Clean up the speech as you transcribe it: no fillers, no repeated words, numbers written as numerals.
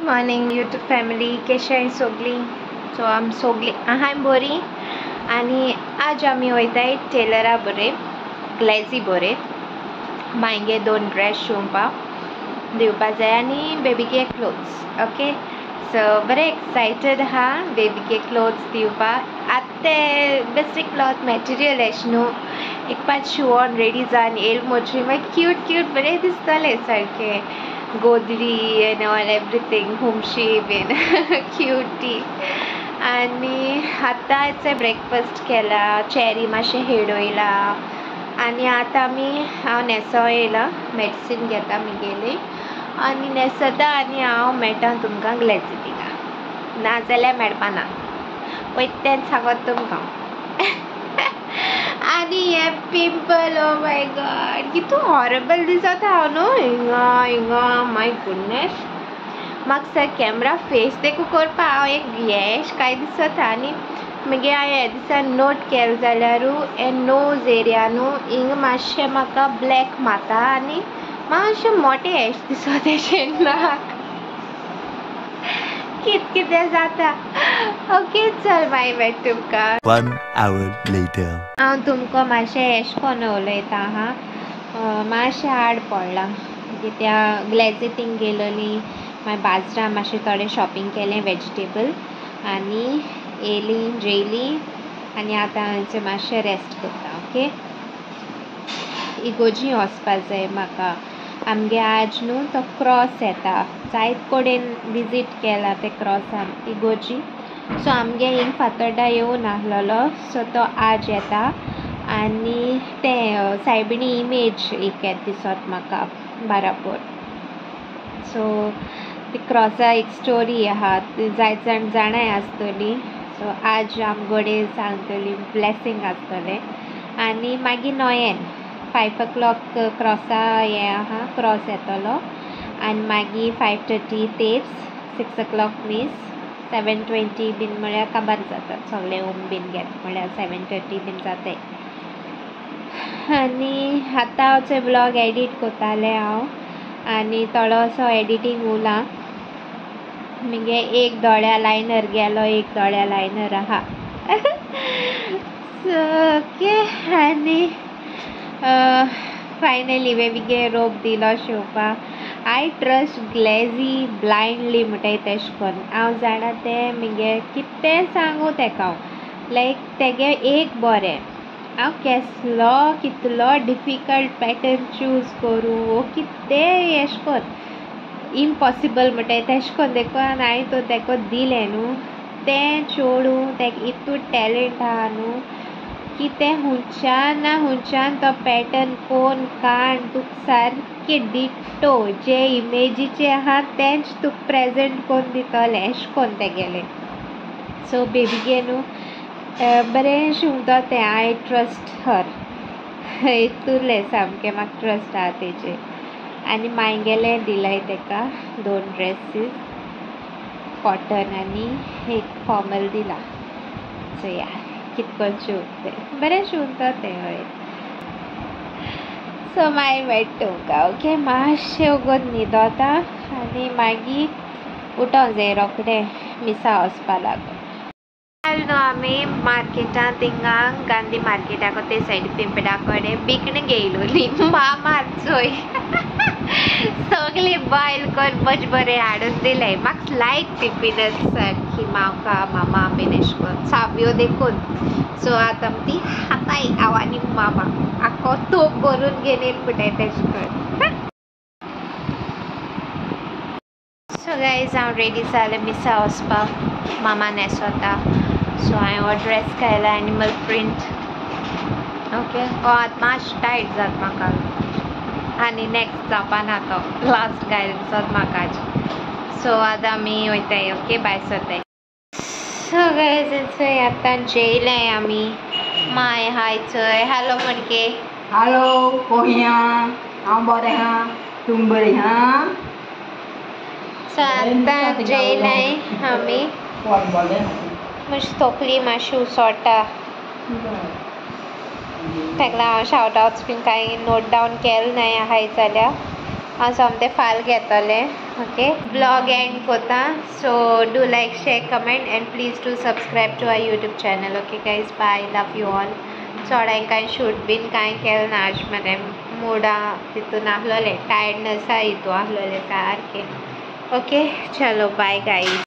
Morning YouTube family कशें सगलीं. So आम सगलीं आहाय बरी. आनी आज आमी वयताय टेलरा बरें ग्लेजी बरें मागे 2 ड्रेस शिवपाक दिवपा जाय आनी बेबीगे क्लोथ्स. ओके, सो बरें एक्सायटेड हा बेबीगे क्लोथ्स दिवपाक. आतां ते बेश्टे क्लॉथ मॅटेरियल एश न्हू, एक पाट शिवोन रेडी जावन येयल मुटरी मागीर क्यूट बरें दिसतलें सारकें. गोदडी एंड ऑल एवरीथिंग होमशी बीन क्यूटी. आनी आतांच ब्रेकफास्ट केला, चेरी मातशें हेडोयला आनी आतां आमी हांव न्हेसो येयला, मेडिसीन घेता म्हगेली आनी न्हेसता आनी हांव मेळटा तुमकां ग्लेजी थिंगा. नाजाल्यार मेळपाना पळय तेंच सांगत तुमकां. आनी हे पिंपल, ओ माय गॉड कितू हॉरेबल दिसता हांव न्हू. हिंगा माय गुडनेस, म्हाका सर कॅमेरा फेस देखू करपा हांव एक येश काय दिसता. आनी मागीर हांवें हे दिसा नोट केलें जाल्यारू हे नोज एरिया न्हू हिंग मातशें म्हाका ब्लॅक माता आनी मातशें मोटें येश दिसता तेशें नाक. कितें जाता. ओके चल बाय बाय तुमकां. 1 hour later. हांव तुमकां मातशें एश कोन्न उलयता हा. मातशें हाड पडलां कित्या ग्लेजी थिंग गेलोली, मागीर बाजरां मातशें थोडें शॉपिंग केलें वेजिटेबल आनी येयली जेयली आनी आतां हांवें मातशें रेस्ट करता. ओके, इगोर्जी वचपा जाय म्हाका. आमगे आज न्हू तो क्रॉस येता, जायत कडेन विजीट केला ते क्रॉसान इगोर्जी. सो आमगे हिंग फातोड्डा येवन आहलोलो, सो तो आज येता आनी तें सायबिणी इमेज एक येत दिसत म्हाका बारापोर. सो ती क्रॉसा एक स्टोरी आहा, जायत जाण जाणाय आसतली. सो आज आमगोडे सांगतली ब्लेसींग आसतलें आनी मागीर नोयेन 5 o'clock क्रॉसा हें आहा, क्रॉस येतलो आनी मागीर 5:30 तेच 6 o'clock मीस 7:20 बीन म्हळ्यार काबार जाता सगळें ओम बीन घेत म्हळ्यार 7:30 बीन जाताय. आनी आतां हांवचो ब्लॉग एडीट कोत्तालें हांव आनी थोडोसो एडिटींग उरला. म्हगे एक दोळ्या लायनर गेलो, एक दोळ्या लायनर आहा. सो ओके, आनी फायनली बेबीगे रोप दिलो शिवपाक. आय ट्रस्ट ग्लेजी ब्लायंडली म्हणटाय तेश कोन्न. हांव जाणा तें म्हगे कितें सांगू तेका हांव, लायक तेगे एक बरें हांव कितलो डिफिकल्ट पॅटर्न चूज करूं वो कितें एश कोन्न इम्पॉसिबल म्हणटाय तेश कोन्न देखून हांवें तो तेका दिलें न्हू. तें चोडूं तेका इतू टॅलंट आहा न्हू की तें हुंयच्यान तो पॅटर्न कोन्न काण तुका सारकें डिट्टो जे इमेजीचे आहा तेंच तुका प्रेजेंट कोन्न दितलें एश कोन्न तेगेलें. सो बेबीगे न्हू बरें शिंवता तें. आय ट्रस्ट हर इतुरलें सामकें म्हाका ट्रस्ट आहा तेजेर. आनी मायगेलें दिलाय तेका 2 ड्रेसीस कॉटन आनी एक फॉर्मल दिला. सो या कितकोन शिंवता बरें शिंवता तें. हय, सो मागीर मेळटा तुमकां. ओके, मातशें उगोन न्हिदोता आनी मागीर उठोंक जाय रोखडें मिसा वचपा लागून. न्हू आमी मार्केटां थिंगा गांधी मार्केटाको ते सायडी पिंपडा कडेन बिकणें घेयलोली मामार चोय. सगळीं बॉयल कोन्न बरें बरें हाडून दिलें. म्हाका लायक ती पिनट सारकी मावका मामा बीन एश कोन्न साव्यो देखून. सो आतां ती हाताय हांव आनी मामा आख्खो तोप भरून घेवन येयला म्हणटाय तेश कोन्न. सो गायज हांव रेडी जालें मिसा वचपाक. मामा न्हेसोता. सो हांवें हो ड्रेस घायला एनिमल प्रिंट. ओके, हो आतां मातशें टायट जाता म्हाका आनी नेक्स्ट जावपाना तो लास्ट घायल दिसत म्हाका. सो आतां आमी वयताय. ओके, बाय सोताय. सो गायज चोय आतां जेयलें आमी. माय हाय चोय. हॅलो म्हणके. हॅलो कोहिया, हांव बरें हा, तुम बरी हा. सो आतां जेयलें आमी. मातशी तोकली मातशी उसोडटा. तेका लागून हांव शावट आवट्स बीन कांय नोट डावन केल नाय आहाय जाल्यार हांव सोमतें फाल घेतलें ओके ब्लॉग एंड कोता so do like share comment and please do subscribe to our YouTube channel okay guys bye love you all चोडाय कांय शूट बीन कांय केलें ना आज मरे मुडा तितून आहलोले टायर्डनेस हितू आहलोले सारके ओके चलो बाय गाइज